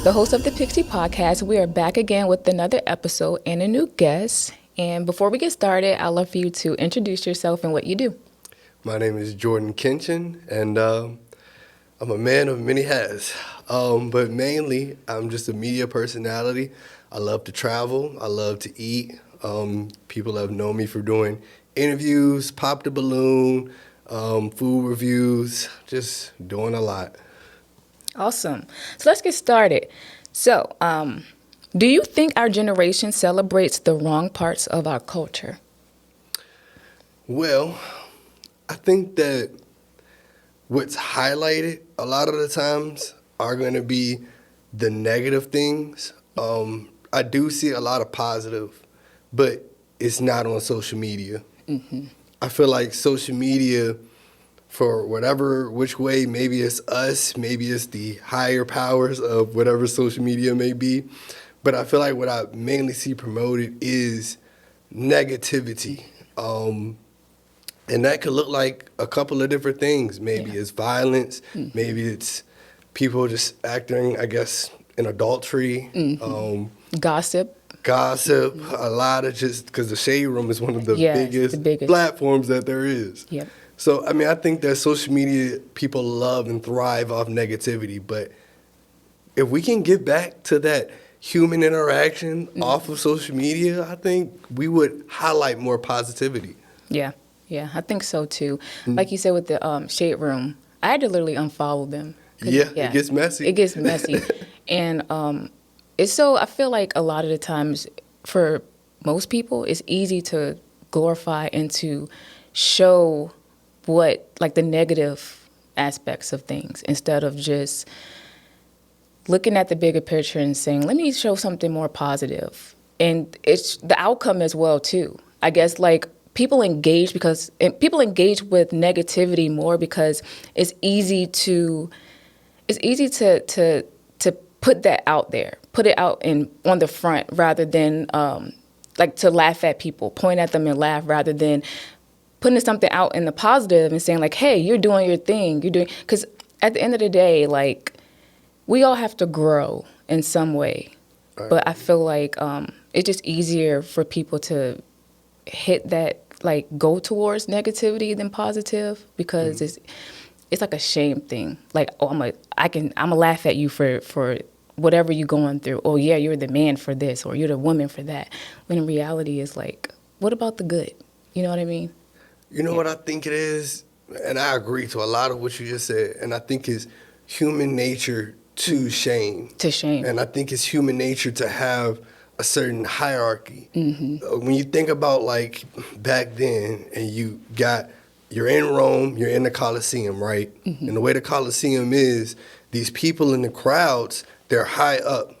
the host of the Pixie Podcast. We are back again with another episode and a new guest. And before we get started, I'd love for you to introduce yourself and what you do. My name is Jordan Kenchen, and I'm a man of many hats. But mainly, I'm just a media personality. I love to travel. I love to eat. People have known me for doing interviews, pop the balloon, food reviews, just doing a lot. Awesome. So let's get started. So, do you think our generation celebrates the wrong parts of our culture? Well, I think that what's highlighted a lot of the times are going to be the negative things. I do see a lot of positive, but it's not on social media. Mm-hmm. I feel like social media, for whatever which way, maybe it's us, maybe it's the higher powers of whatever social media may be, but I feel like what I mainly see promoted is negativity. And that could look like a couple of different things. Maybe it's violence, maybe it's people just acting, I guess, in adultery. Gossip. A lot of just, because the Shade Room is one of the biggest platforms that there is. Yep. So, I mean, I think that social media, people love and thrive off negativity, but if we can get back to that human interaction off of social media, I think we would highlight more positivity. Yeah, I think so too. Like you said with the Shade Room, I had to literally unfollow them. Yeah, it gets messy. It gets messy. And it's so, I feel like a lot of the times for most people, it's easy to glorify and to show what, like the negative aspects of things instead of just looking at the bigger picture and saying, let me show something more positive. And it's the outcome as well too. I guess like people engage with negativity more because it's easy to put that out there, put it out on the front rather than like to laugh at people, point at them and laugh rather than putting something out in the positive and saying like, hey, you're doing your thing. Because at the end of the day, like we all have to grow in some way. Right. But I feel like it's just easier for people to hit that, like go towards negativity than positive because it's like a shame thing. Like, oh, I'ma laugh at you for whatever you're going through. Oh yeah, you're the man for this or you're the woman for that. When in reality it's like, what about the good? You know what I mean? You know what I think it is? And I agree to a lot of what you just said. And I think it's human nature to shame. To shame. And I think it's human nature to have a certain hierarchy. Mm-hmm. When you think about like back then and you're in Rome, you're in the Colosseum, right? Mm-hmm. And the way the Colosseum is, these people in the crowds, they're high up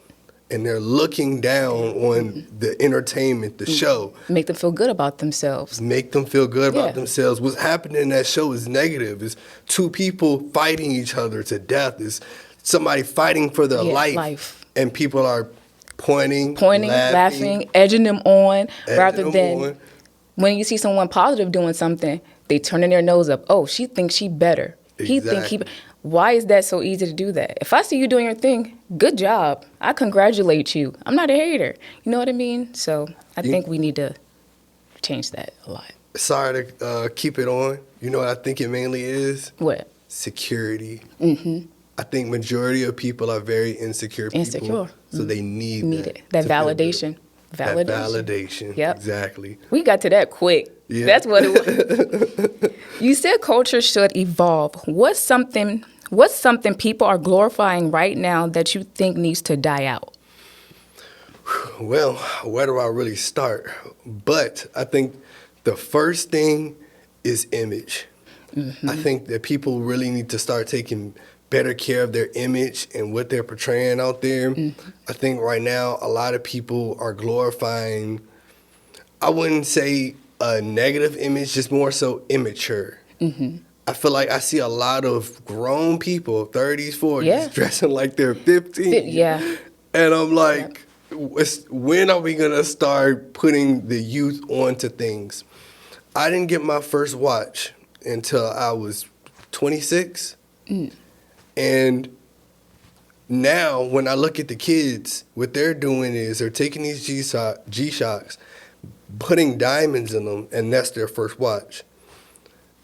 and they're looking down on the entertainment, the show. Make them feel good about themselves. What's happening in that show is negative. It's two people fighting each other to death. It's somebody fighting for their life. And people are pointing, laughing, edging them on, rather than when you see someone positive doing something, they turning their nose up. Oh, she thinks she better. Exactly. Why is that so easy to do that? If I see you doing your thing, good job. I congratulate you. I'm not a hater. You know what I mean? So I think we need to change that a lot. Sorry to keep it on. You know what I think it mainly is? What? Security. Mm-hmm. I think majority of people are very insecure people. So they need it. That validation. That validation. Yep. Exactly. We got to that quick. Yeah. That's what it was. You said culture should evolve. What's something people are glorifying right now that you think needs to die out? Well, where do I really start? But I think the first thing is image. Mm-hmm. I think that people really need to start taking better care of their image and what they're portraying out there. Mm-hmm. I think right now a lot of people are glorifying, I wouldn't say a negative image, just more so immature. Mm-hmm. I feel like I see a lot of grown people, 30s, 40s, dressing like they're 15. Yeah. And I'm like, when are we going to start putting the youth onto things? I didn't get my first watch until I was 26. Mm. And now when I look at the kids, what they're doing is they're taking these G-Shocks, putting diamonds in them, and that's their first watch.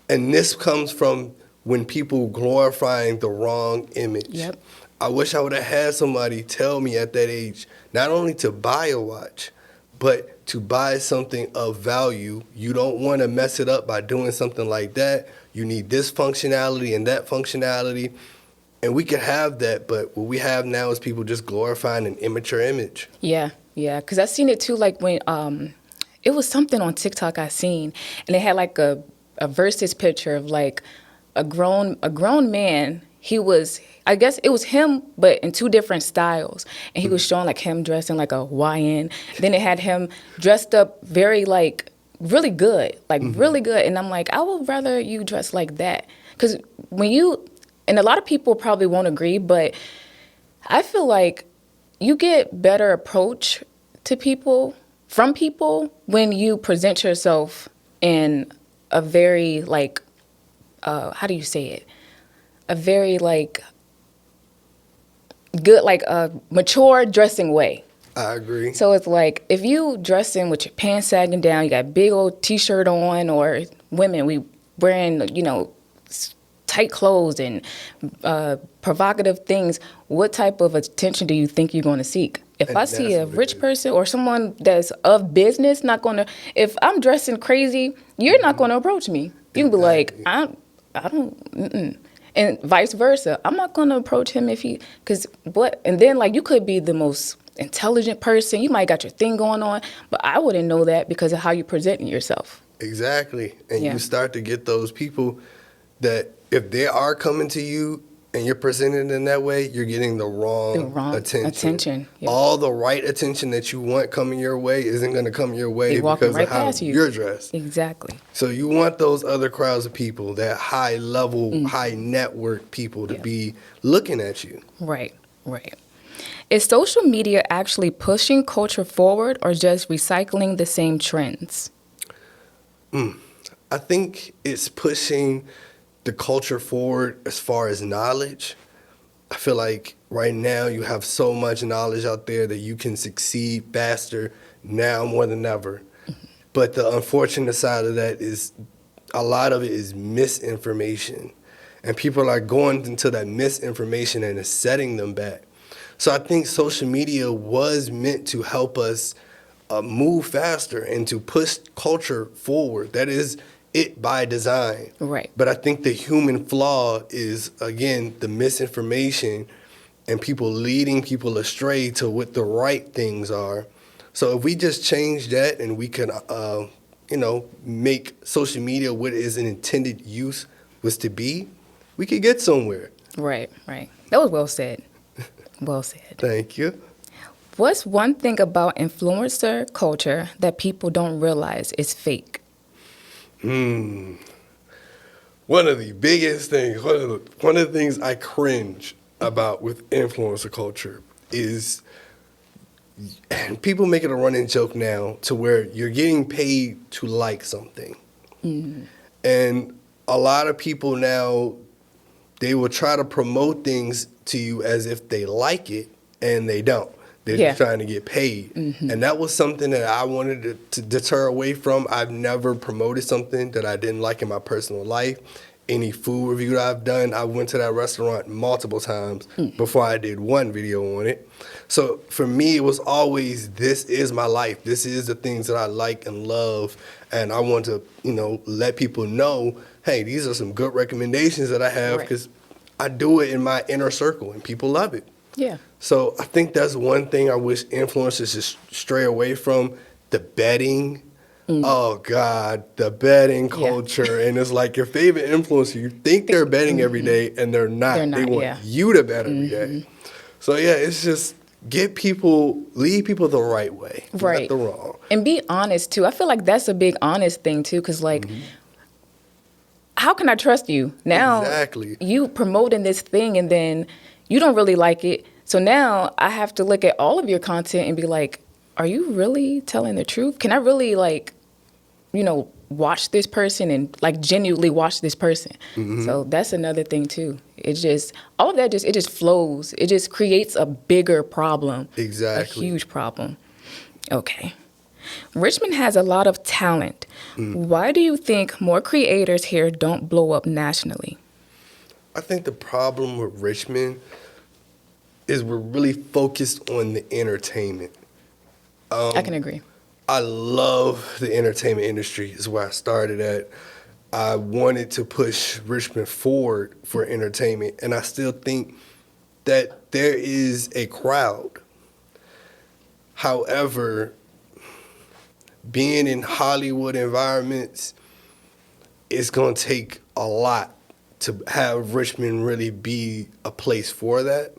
And this comes from when people glorifying the wrong image. Yep. I wish I would have had somebody tell me at that age, not only to buy a watch, but to buy something of value. You don't want to mess it up by doing something like that. You need this functionality and that functionality. And we could have that, but what we have now is people just glorifying an immature image. Yeah, because I seen it too, like when it was something on TikTok I seen, and it had like a versus picture of like a grown man. He was, I guess it was him, but in two different styles. And he was showing like him dressed in like a YN. Then it had him dressed up very like really good, really good. And I'm like, I would rather you dress like that. Because when you, and a lot of people probably won't agree, but I feel like you get better approach to people, from people, when you present yourself in a very like, how do you say it? A very like good, like a mature dressing way. I agree. So it's like if you dressing with your pants sagging down, you got a big old t-shirt on, or women, we wearing, tight clothes and provocative things, what type of attention do you think you're going to seek? If I see a rich person or someone that's of business, if I'm dressing crazy, you're not going to approach me. You can be like, I don't, and vice versa. I'm not going to approach him and then like you could be the most intelligent person. You might got your thing going on, but I wouldn't know that because of how you presenting yourself. Exactly. And you start to get those people that if they are coming to you and you're presented in that way, you're getting the wrong attention. Yeah. All the right attention that you want coming your way isn't going to come your way because of how you're dressed. Exactly. So you want those other crowds of people, that high level, high network people to be looking at you. Right. Is social media actually pushing culture forward or just recycling the same trends? I think it's pushing the culture forward as far as knowledge. I feel like right now you have so much knowledge out there that you can succeed faster now more than ever. But the unfortunate side of that is a lot of it is misinformation. And people are going into that misinformation and it's setting them back. So I think social media was meant to help us move faster and to push culture forward. That is it by design. Right. But I think the human flaw is, again, the misinformation and people leading people astray to what the right things are. So if we just change that and we can, make social media what its intended use was to be, we could get somewhere. Right. That was well said. Well said. Thank you. What's one thing about influencer culture that people don't realize is fake? One of the biggest things, one of the things I cringe about with influencer culture is, and people make it a running joke now, to where you're getting paid to like something. And a lot of people now, they will try to promote things to you as if they like it, and they don't. They're just trying to get paid. And that was something that I wanted to deter away from. I've never promoted something that I didn't like in my personal life. Any food review that I've done, I went to that restaurant multiple times before I did one video on it. So for me, it was always, this is my life. This is the things that I like and love. And I want to, let people know, hey, these are some good recommendations that I have because I do it in my inner circle and people love it. Yeah. So I think that's one thing I wish influencers just stray away from, the betting. Oh, God, the betting culture. And it's like your favorite influencer, you think they're betting every day, and they're not. They want you to bet every day. So, it's just lead people the right way, not the wrong. And be honest, too. I feel like that's a big honest thing, too, because, how can I trust you? Now, you promoting this thing, and then you don't really like it. So now I have to look at all of your content and be like, are you really telling the truth? Can I really watch this person and like genuinely watch this person. So that's another thing too. It just all of that it just flows. It just creates a bigger problem. Exactly. A huge problem. Okay. Richmond has a lot of talent. Why do you think more creators here don't blow up nationally? I think the problem with Richmond is we're really focused on the entertainment. I can agree. I love the entertainment industry. Is where I started at. I wanted to push Richmond forward for entertainment, and I still think that there is a crowd. However, being in Hollywood environments, it's going to take a lot to have Richmond really be a place for that.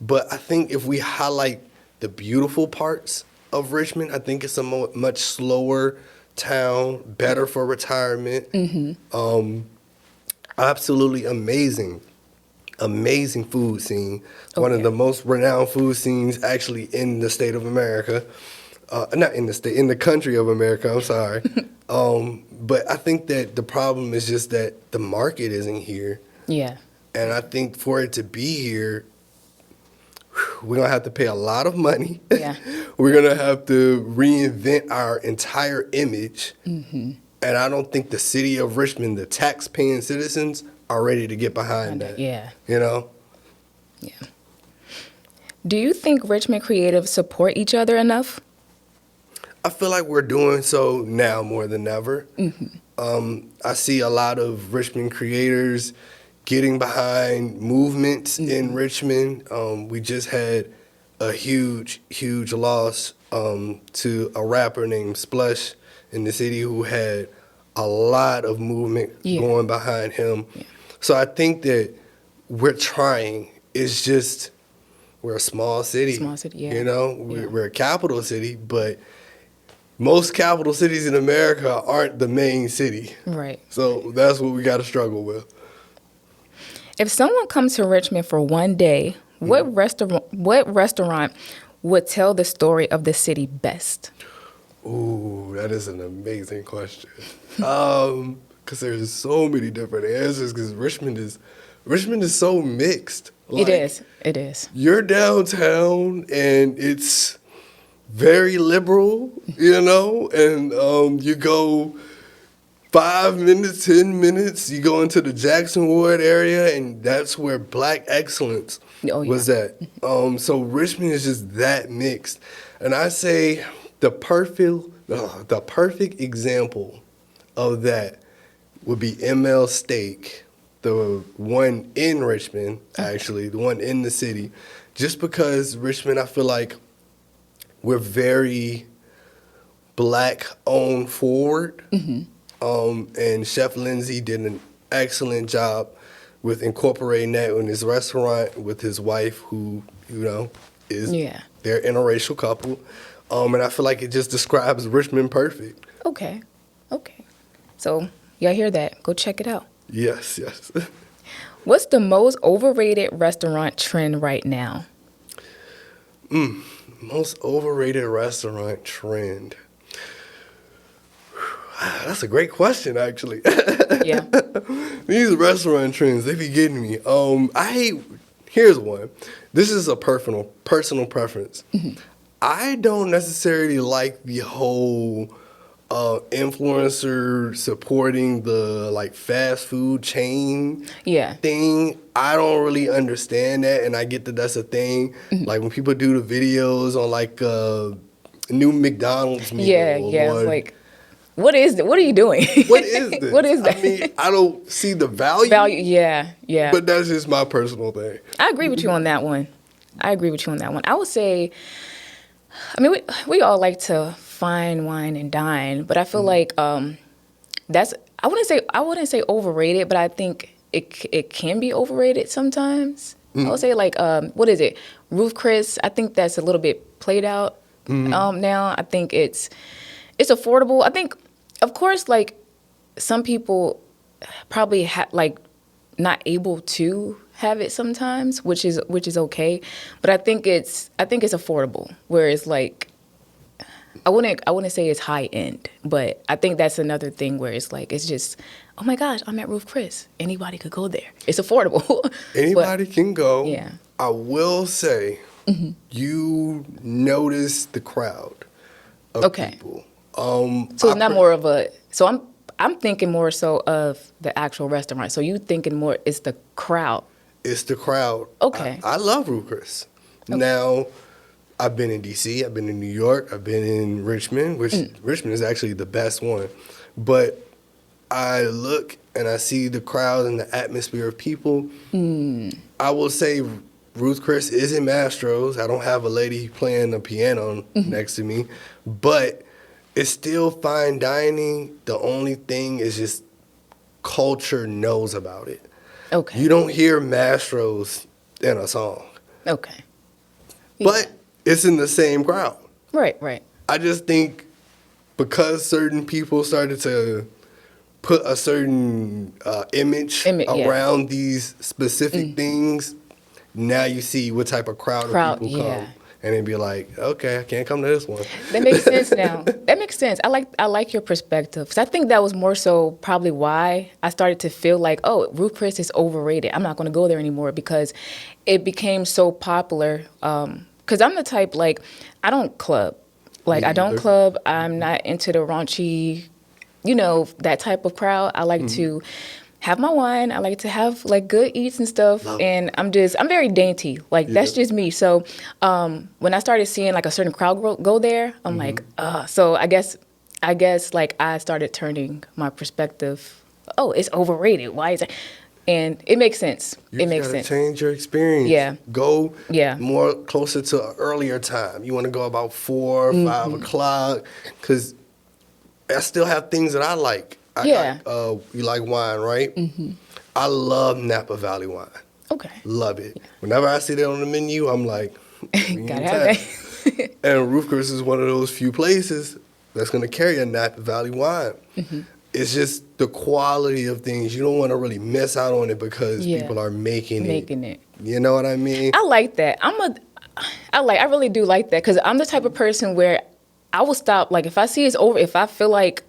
But I think if we highlight the beautiful parts of Richmond, I think it's a much slower town, better for retirement. Absolutely amazing food scene. One of the most renowned food scenes actually in the state of America. Not in the state, in the country of America, I'm sorry. But I think that the problem is just that the market isn't here. Yeah. And I think for it to be here, we're going to have to pay a lot of money. Yeah. We're going to have to reinvent our entire image. And I don't think the city of Richmond, the tax-paying citizens, are ready to get behind that. Yeah. You know? Yeah. Do you think Richmond creatives support each other enough? I feel like we're doing so now more than ever. I see a lot of Richmond creators getting behind movements in Richmond. We just had a huge loss to a rapper named Splush in the city who had a lot of movement going behind him. So I think that we're trying. It's just we're a small city. You know, we're a capital city, but most capital cities in America aren't the main city. Right. So that's what we got to struggle with. If someone comes to Richmond for one day, what restaurant would tell the story of the city best? Ooh, that is an amazing question. Because there's so many different answers. Because Richmond is so mixed. Like, It is. You're downtown and it's very liberal, you know, and you go 5 minutes, 10 minutes, you go into the Jackson Ward area, and that's where Black excellence was at. So Richmond is just that mixed. And I say the perfect example of that would be ML Steak, the one in Richmond, actually, the one in the city. Just because Richmond, I feel like we're very Black-owned forward. And Chef Lindsay did an excellent job with incorporating that in his restaurant with his wife, who, you know, is they're an interracial couple. And I feel like it just describes Richmond perfect. Okay. So, y'all hear that? Go check it out. Yes. What's the most overrated restaurant trend right now? Most overrated restaurant trend. That's a great question, actually. Yeah. These restaurant trends, they be getting me. Here's one. This is a personal preference. I don't necessarily like the whole influencer supporting the like fast food chain thing. I don't really understand that, and I get that that's a thing. Like when people do the videos on like new McDonald's meal. It's like, what is it? What are you doing? What is this? What is that? I mean, I don't see the value. Yeah. But that's just my personal thing. I agree with you on that one. I would say, I mean, we all like to fine wine and dine, but I feel like that's I wouldn't say overrated, but I think it can be overrated sometimes. I would say like what is it? Ruth Chris. I think that's a little bit played out now. I think it's affordable. I think, of course, like some people probably like not able to have it sometimes, which is okay. But I think it's affordable. Whereas like I wouldn't say it's high end, but I think that's another thing where it's like, it's just, oh my gosh, I'm at Ruth Chris. Anybody could go there. It's affordable. Anybody can go. Yeah. I will say, you notice the crowd of people. So it's not more of a, so I'm thinking more so of the actual restaurant. So you thinking more, it's the crowd. It's the crowd. Okay. I love Ruth Chris. Okay. Now, I've been in D.C., I've been in New York, I've been in Richmond, which Richmond is actually the best one. But I look and I see the crowd and the atmosphere of people. I will say Ruth Chris isn't Mastro's. I don't have a lady playing the piano next to me. But it's still fine dining. The only thing is just culture knows about it. Okay. You don't hear Mastro's in a song. Okay. But it's in the same crowd. Right. I just think because certain people started to put a certain image around these specific things, now you see what type of crowd of people come. And then be like, okay, I can't come to this one. That makes sense now. That makes sense. I like your perspective. 'Cause I think that was more so probably why I started to feel like, oh, Ruth Chris is overrated. I'm not going to go there anymore because it became so popular. Because I'm the type, like, I don't club. Like, I don't club. I'm not into the raunchy, that type of crowd. I like to have my wine. I like to have, like, good eats and stuff. And I'm very dainty. Like, that's just me. So when I started seeing, like, a certain crowd go there, I'm like, so I guess, like, I started turning my perspective. Oh, it's overrated. Why is it? And it makes sense. It makes sense. Change your experience. Yeah. Go more closer to an earlier time. You want to go about 4 or 5 o'clock because I still have things that I like. You like wine, right? I love Napa Valley wine. Okay. Love it. Whenever I see that on the menu, I'm like, gotta have that. And Ruth Chris is one of those few places that's going to carry a Napa Valley wine. It's just the quality of things. You don't want to really miss out on it because people are making it. You know what I mean? I like that. I really do like that because I'm the type of person where I will stop. Like, if I see it's over, if I feel like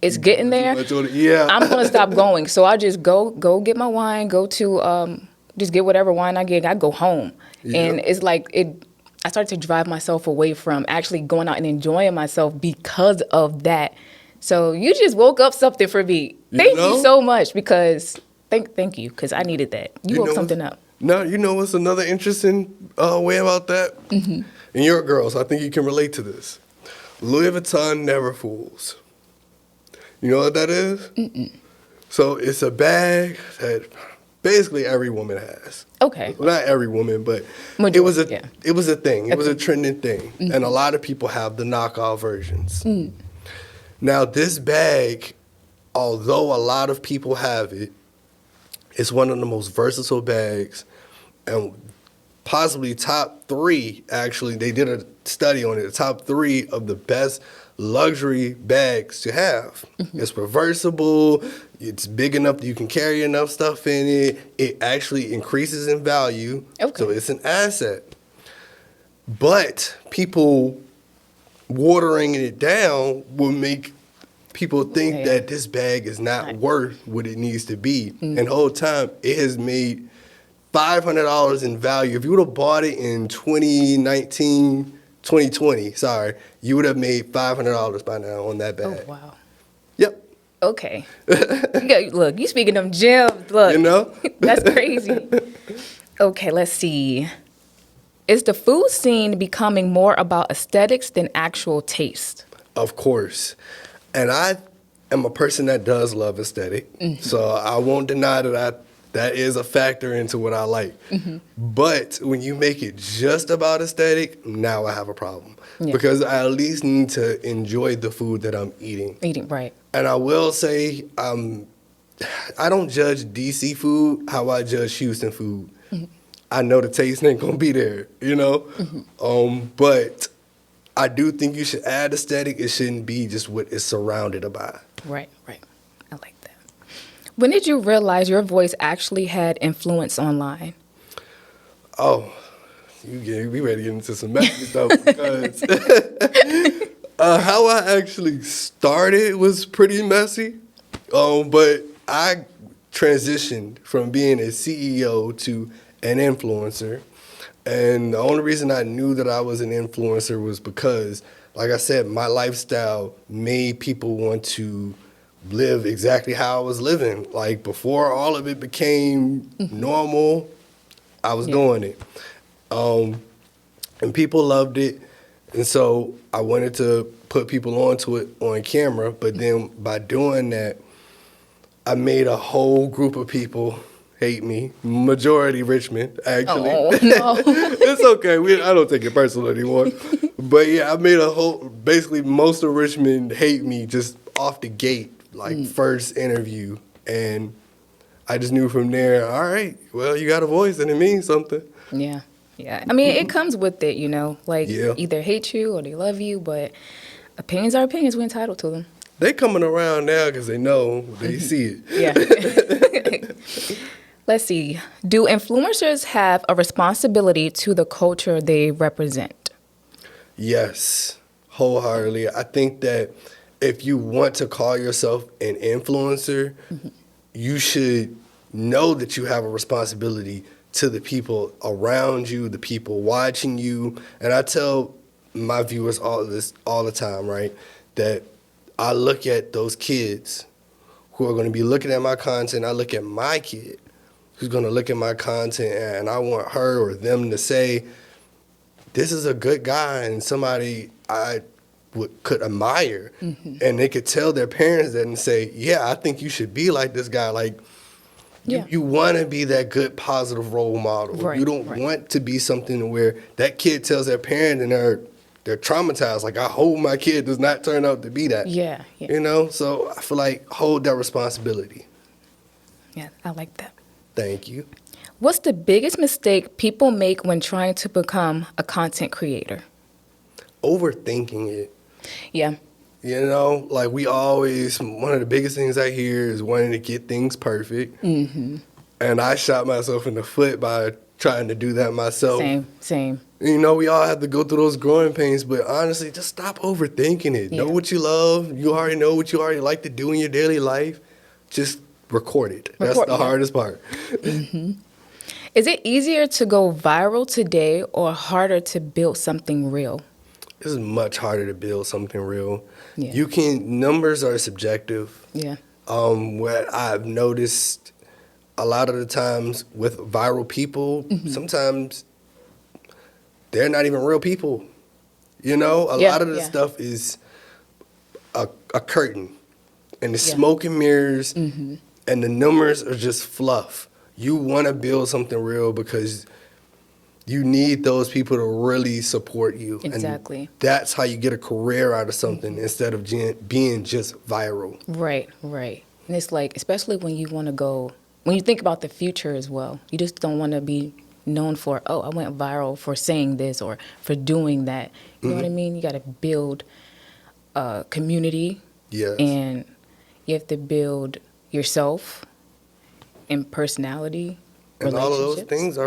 it's getting there, I'm going to stop going. So I just go get my wine, go to just get whatever wine I get. I go home. And it's like I started to drive myself away from actually going out and enjoying myself because of that. So you just woke up something for me. Thank you so much because thank you because I needed that. You woke something up. No, you know what's another interesting way about that? And you're a girl, so I think you can relate to this. Louis Vuitton Never Fools. You know what that is? So it's a bag that basically every woman has. Okay. Well, not every woman, but it was a thing. It was a trending thing. And a lot of people have the knockoff versions. Now, this bag, although a lot of people have it, it's one of the most versatile bags and possibly top 3, actually. They did a study on it, the top 3 of the best luxury bags to have. It's reversible. It's big enough that you can carry enough stuff in it. It actually increases in value. So it's an asset. But people watering it down will make people think that this bag is not worth what it needs to be. And the whole time, it has made $500 in value. If you would have bought it in 2020, you would have made $500 by now on that bag. Oh, wow. Yep. Okay. Look, you speaking them gems. Look. That's crazy. Okay, let's see. Is the food scene becoming more about aesthetics than actual taste? Of course. And I am a person that does love aesthetic. So I won't deny that is a factor into what I like. But when you make it just about aesthetic, now I have a problem. Because I at least need to enjoy the food that I'm eating. Right. And I will say, I don't judge DC food how I judge Houston food. I know the taste ain't gonna be there, but I do think you should add aesthetic. It shouldn't be just what it's surrounded by. Right. I like that. When did you realize your voice actually had influence online? Oh, we ready to get into some messy stuff because How I actually started was pretty messy, but I transitioned from being a CEO to an influencer. And the only reason I knew that I was an influencer was because, like I said, my lifestyle made people want to live exactly how I was living. Like before all of it became normal, I was doing it. And people loved it. And so I wanted to put people onto it on camera. But then by doing that, I made a whole group of people hate me. Majority Richmond, actually. Oh, no. It's okay. I don't take it personal anymore. But yeah, I made basically most of Richmond hate me just off the gate, like first interview. And I just knew from there, all right, well, you got a voice and it means something. Yeah. Yeah. I mean, it comes with it, you know, like either hate you or they love you, but opinions are opinions. We're entitled to them. They coming around now because they know, they see it. Yeah. Let's see. Do influencers have a responsibility to the culture they represent? Yes, wholeheartedly. I think that if you want to call yourself an influencer, you should know that you have a responsibility to the people around you, the people watching you. And I tell my viewers all of this all the time, right? That I look at those kids who are going to be looking at my content. I look at my kid who's going to look at my content, and I want her or them to say, this is a good guy and somebody I could admire. And they could tell their parents that and say, yeah, I think you should be like this guy. Like, you want to be that good, positive role model. Right, you don't want to be something where that kid tells their parent and they're traumatized. Like, I hope my kid does not turn out to be that. Yeah. You know? So I feel like hold that responsibility. Yeah, I like that. Thank you. What's the biggest mistake people make when trying to become a content creator? Overthinking it. Yeah. You know, like one of the biggest things I hear is wanting to get things perfect. And I shot myself in the foot by trying to do that myself. Same. You know, we all have to go through those growing pains, but honestly, just stop overthinking it. Yeah. Know what you love. You already know what you already like to do in your daily life. Just record it. That's the hardest part. Is it easier to go viral today or harder to build something real? It's much harder to build something real. Yeah. Numbers are subjective. Yeah. What I've noticed a lot of the times with viral people, sometimes they're not even real people. You know, a lot of the stuff is a curtain and the smoke and mirrors and the numbers are just fluff. You want to build something real because you need those people to really support you. Exactly. And that's how you get a career out of something instead of being just viral. Right. And it's like, especially when you think about the future as well, you just don't want to be known for, oh, I went viral for saying this or for doing that. You know what I mean? You got to build a community. Yes. And you have to build yourself and personality. And all of those things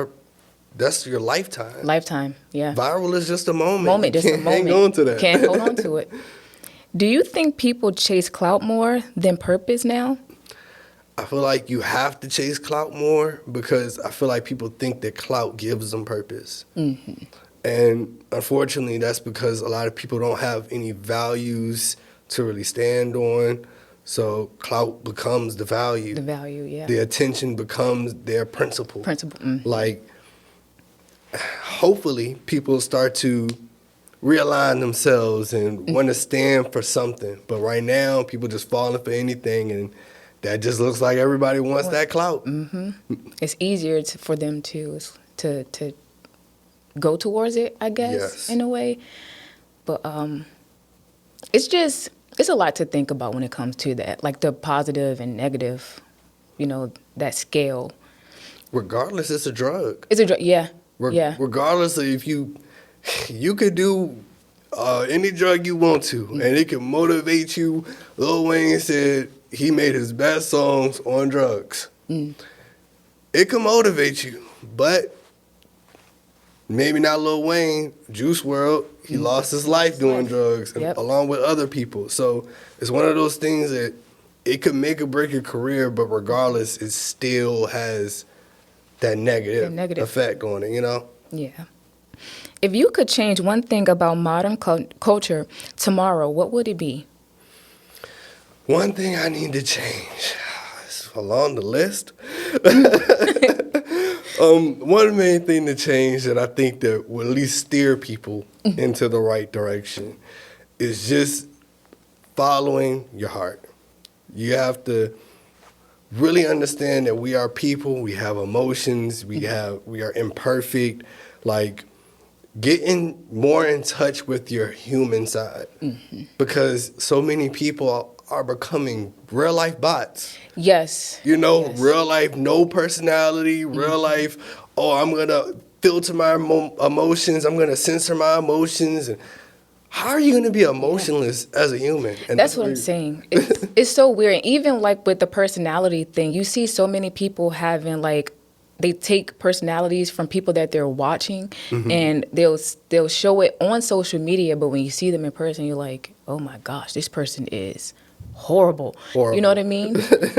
that's your lifetime. Lifetime, yeah. Viral is just a moment. Just a moment. Hang on to that. Can't hold on to it. Do you think people chase clout more than purpose now? I feel like you have to chase clout more because I feel like people think that clout gives them purpose. And unfortunately, that's because a lot of people don't have any values to really stand on. So clout becomes the value. The value, yeah. The attention becomes their principle. Like, hopefully people start to realign themselves and want to stand for something. But right now, people just falling for anything, and that just looks like everybody wants that clout. It's easier for them to go towards it, I guess, in a way. But it's a lot to think about when it comes to that, like the positive and negative, that scale. Regardless, it's a drug. It's a drug, yeah. Regardless of if you could do any drug you want to, and it can motivate you. Lil Wayne said he made his best songs on drugs. It can motivate you, but maybe not Lil Wayne, Juice World, he lost his life doing drugs Yep. along with other people. So it's one of those things that it could make or break your career, but regardless, it still has that negative effect on it, you know? Yeah. If you could change one thing about modern culture tomorrow, what would it be? One thing I need to change, it's along the list. One main thing to change that I think that will at least steer people into the right direction is just following your heart. You have to really understand that we are people, we have emotions, we are imperfect. Like, getting more in touch with your human side, because so many people are becoming real life bots. Yes. You know, Yes. real life, no personality, real life, I'm going to filter my emotions, I'm going to censor my emotions. And how are you going to be emotionless as a human? And That's what I'm saying. It's so weird. And even like with the personality thing, you see so many people having like, they take personalities from people that they're watching and they'll show it on social media, but when you see them in person, you're like, oh my gosh, this person is horrible. You know what I mean?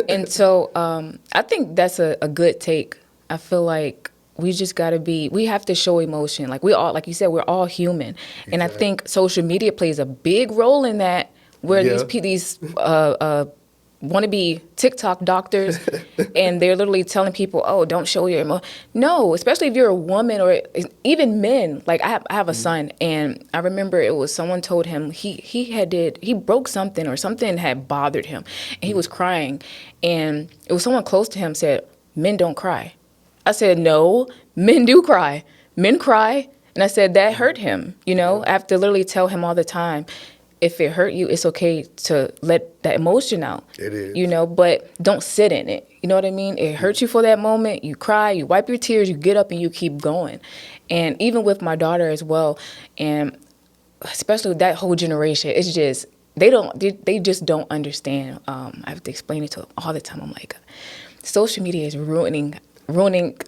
And so I think that's a good take. I feel like we just got to we have to show emotion. Like we all, like you said, we're all human. And I think social media plays a big role in that, where these want to be TikTok doctors and they're literally telling people, oh, don't show your emotion. No, especially if you're a woman or even men. Like I have a son, and I remember it was someone told him he broke something or something had bothered him, and he was crying, and it was someone close to him said, men don't cry. I said, no, men do cry. Men cry. And I said, that hurt him. You know, I have to literally tell him all the time, if it hurt you, it's okay to let that emotion out. It is. You know, but don't sit in it. You know what I mean? It hurts you for that moment. You cry, you wipe your tears, you get up and you keep going. And even with my daughter as well, and especially with that whole generation, it's just, they just don't understand. I have to explain it to them all the time. I'm like, social media is ruining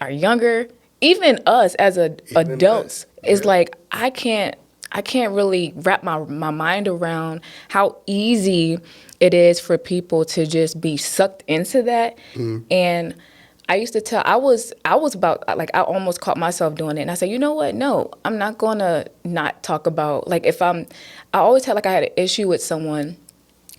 our younger, even us as adults. It's like, I can't really wrap my mind around how easy it is for people to just be sucked into that. And I used to tell, I was about, like, I almost caught myself doing it. And I said, you know what? No, I'm not going to not talk about, like, I always had, like, I had an issue with someone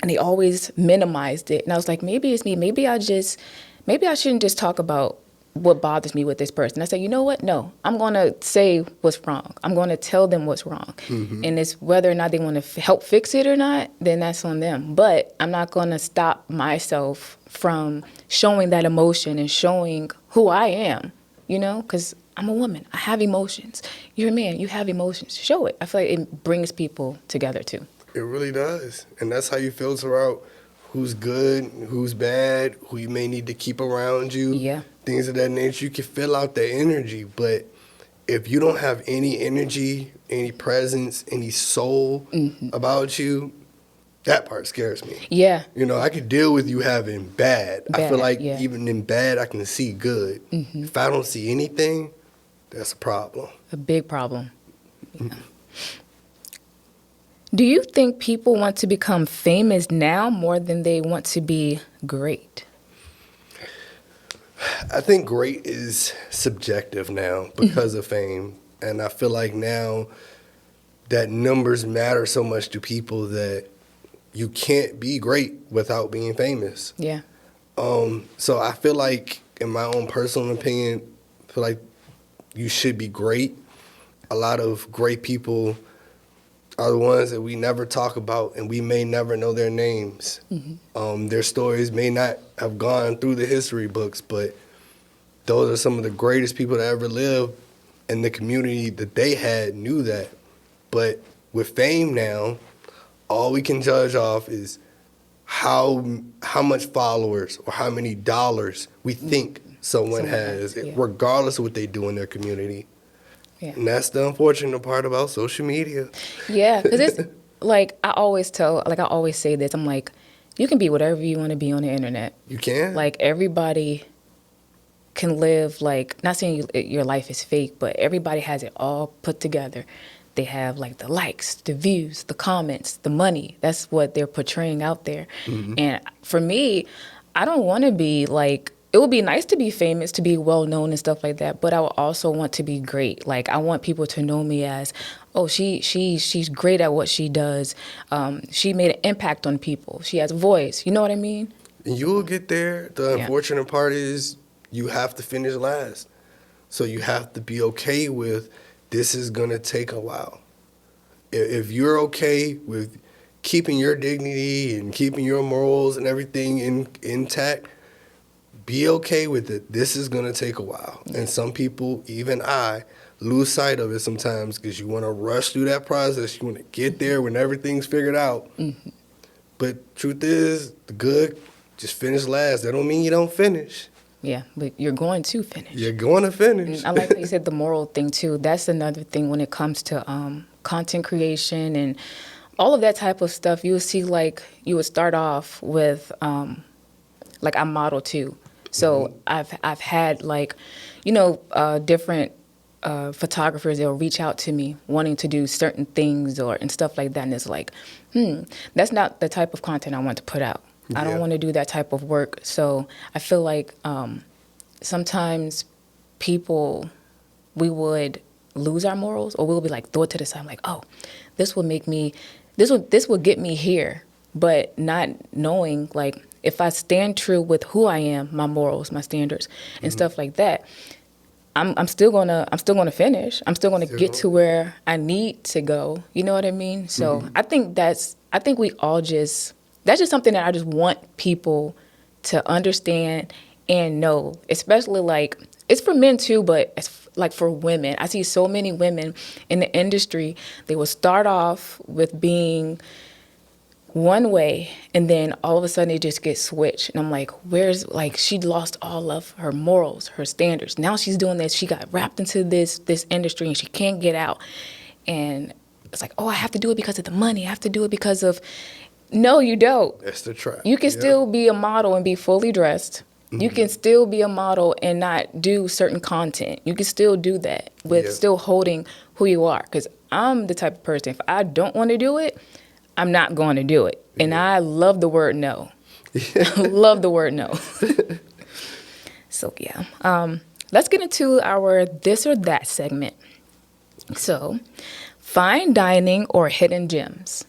and they always minimized it. And I was like, maybe it's me. Maybe I shouldn't just talk about what bothers me with this person. I said, you know what? No, I'm going to say what's wrong. I'm going to tell them what's wrong. And it's whether or not they want to help fix it or not, then that's on them. But I'm not going to stop myself from showing that emotion and showing who I am, you know, because I'm a woman. I have emotions. You're a man. You have emotions. Show it. I feel like it brings people together too. It really does. And that's how you filter out who's good, who's bad, who you may need to keep around you. Yeah. Things of that nature. You can fill out that energy, but if you don't have any energy, any presence, any soul about you, that part scares me. Yeah. You know, I could deal with you having bad. I feel like yeah. even in bad, I can see good. If I don't see anything, that's a problem. A big problem. Yeah. Do you think people want to become famous now more than they want to be great? I think great is subjective now because of fame. And I feel like now that numbers matter so much to people that you can't be great without being famous. Yeah. So I feel like, in my own personal opinion, I feel like you should be great. A lot of great people are the ones that we never talk about, and we may never know their names. Their stories may not have gone through the history books, but those are some of the greatest people that ever lived, and the community that they had knew that. But with fame now, all we can judge off is how much followers or how many dollars we think someone has, regardless of what they do in their community. Yeah. And that's the unfortunate part about social media. Yeah, because it's like I always say this. I'm like, you can be whatever you want to be on the internet. You can. Like everybody can live like, not saying your life is fake, but everybody has it all put together. They have like the likes, the views, the comments, the money. That's what they're portraying out there. And for me, I don't want to be like, it would be nice to be famous, to be well known and stuff like that, but I would also want to be great. Like, I want people to know me as, oh, she's great at what she does. She made an impact on people. She has a voice. You know what I mean? And you will get there. The unfortunate part is you have to finish last. So you have to be okay with this is going to take a while. If you're okay with keeping your dignity and keeping your morals and everything intact, be okay with it. This is going to take a while. And some people, even I, lose sight of it sometimes because you want to rush through that process. You want to get there when everything's figured out. But truth is, the good just finish last. That don't mean you don't finish. Yeah, but you're going to finish. You're going to finish. I like how you said the moral thing, too. That's another thing when it comes to content creation and all of that type of stuff. You would see, like, you would start off with, like, I model, too. So I've had, like, you know, different photographers, they'll reach out to me wanting to do certain things and stuff like that. And it's like, that's not the type of content I want to put out. I don't want to do that type of work. So I feel like sometimes people, we would lose our morals, or we'll be like, throw it to the side. I'm like, oh, this will make me, this will get me here. But not knowing, like, if I stand true with who I am, my morals, my standards, and stuff like that, I'm still gonna finish. I'm still gonna get to where I need to go. You know what I mean? So I think we all that's just something that I just want people to understand and know, especially, like, it's for men too, but it's like for women. I see so many women in the industry, they will start off with being one way, and then all of a sudden it just gets switched. And I'm like, she lost all of her morals, her standards. Now she's doing this. She got wrapped into this industry and she can't get out. And it's like, oh, I have to do it because of the money. I have to do it because of... No, you don't. That's the trap. You can still be a model and be fully dressed. You can still be a model and not do certain content. You can still do that with still holding who you are. Because I'm the type of person, if I don't want to do it, I'm not going to do it. And I love the word no. Love the word no. So, yeah. Let's get into our this or that segment. So, fine dining or hidden gems?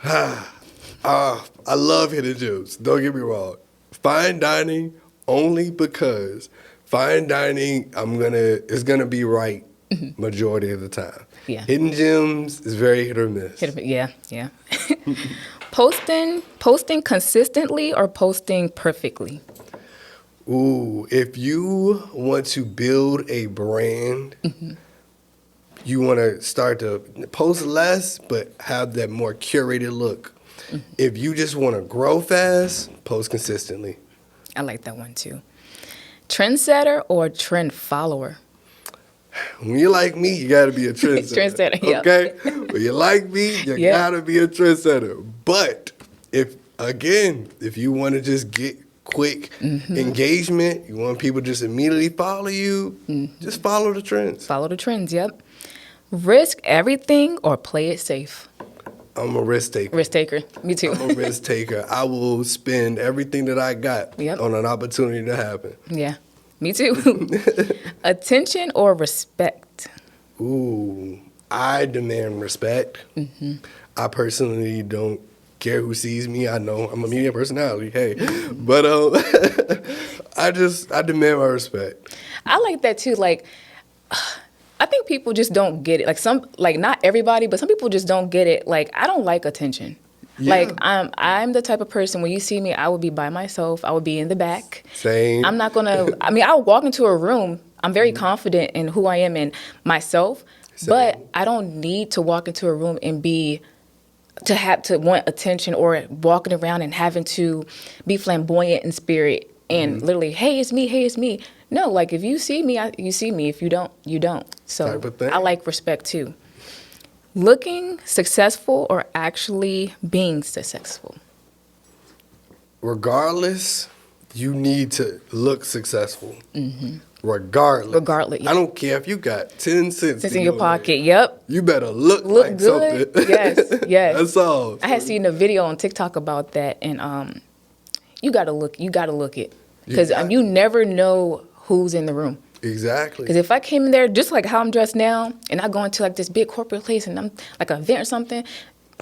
I love hidden gems. Don't get me wrong. Fine dining only because fine dining it's gonna be right majority of the time. Yeah. Hidden gems is very hit or miss. Yeah. Posting consistently or posting perfectly? Ooh, if you want to build a brand, you want to start to post less, but have that more curated look. If you just want to grow fast, post consistently. I like that one too. Trendsetter or trend follower? When you like me, you got to be a trendsetter. Trendsetter, yeah. Okay? When you like me, you got to be a trendsetter. But if you want to just get quick engagement, you want people to just immediately follow you, just follow the trends. Follow the trends, yep. Risk everything or play it safe? I'm a risk taker. Risk taker. Me too. I'm a risk taker. I will spend everything that I got on an opportunity to happen. Yeah, me too. Attention or respect? Ooh, I demand respect. I personally don't care who sees me. I know I'm a media personality, hey. But I demand my respect. I like that too. Like, I think people just don't get it. Like not everybody, but some people just don't get it. Like, I don't like attention. Yeah. Like, I'm the type of person, when you see me, I would be by myself. I would be in the back. Same. I'm not gonna, I'll walk into a room. I'm very confident in who I am and myself. Same. But I don't need to walk into a room and have to want attention, or walking around and having to be flamboyant in spirit and literally, hey, it's me. No, like, if you see me, you see me. If you don't, you don't. So I like respect too. Looking successful or actually being successful? Regardless, you need to look successful. Regardless. Regardless, yeah. I don't care if you got 10 cents It's in your pocket. Yep. You better look like good. something. Yes. That's all. I had seen a video on TikTok about that, and you gotta look it, because you never know who's in the room. Exactly. Because if I came in there just like how I'm dressed now, and I go into like this big corporate place and I'm like an event or something,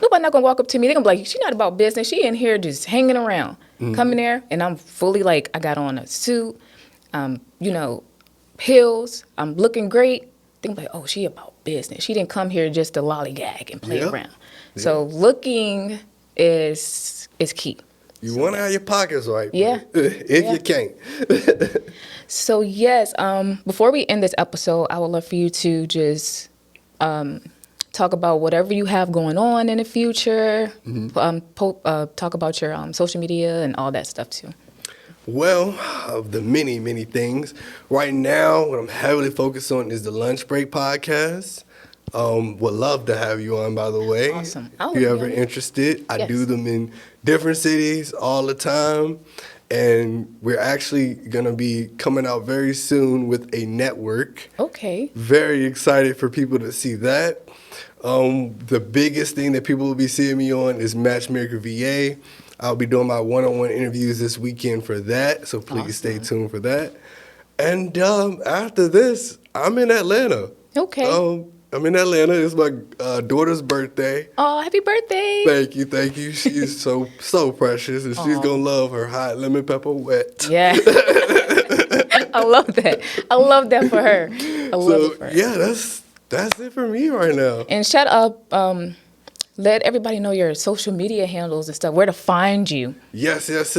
nobody not gonna walk up to me. They're gonna be like, "She's not about business. She in here just hanging around." Come in there, and I'm fully like, I got on a suit, heels. I'm looking great. They're like, "Oh, she about business. She didn't come here just to lollygag and play around." Yeah. So looking is key. You want to have your pockets right. Yeah. If you can't. So yes, before we end this episode, I would love for you to just talk about whatever you have going on in the future. Talk about your social media and all that stuff too. Well, of the many, many things, right now what I'm heavily focused on is the Lunch Break Podcast. Would love to have you on, by the way. Awesome. If you're ever interested, I do them in different cities all the time. And we're actually going to be coming out very soon with a network. Okay. Very excited for people to see that. The biggest thing that people will be seeing me on is Matchmaker VA. I'll be doing my one-on-one interviews this weekend for that, so please stay tuned for that. And after this, I'm in Atlanta. Okay. I'm in Atlanta. It's my daughter's birthday. Oh, happy birthday. Thank you. She's so precious, and she's going to love her hot lemon pepper wet. Yeah. I love that. I love that for her. I love it for her. Yeah, that's it for me right now. And shut up. Let everybody know your social media handles and stuff, where to find you. Yes. That's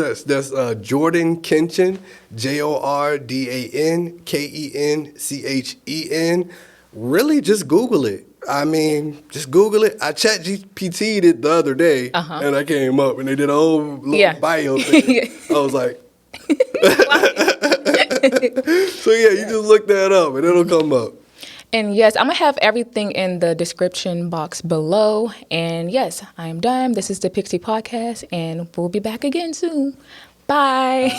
Jordan Kenchen, JordanKenchen. Really, just Google it. I mean, just Google it. I ChatGPT'd it the other day, and I came up, and they did a whole little bio thing. I was like... So, you just look that up, and it'll come up. And yes, I'm going to have everything in the description box below. And yes, I am Diam. This is the Pixie Podcast, and we'll be back again soon. Bye.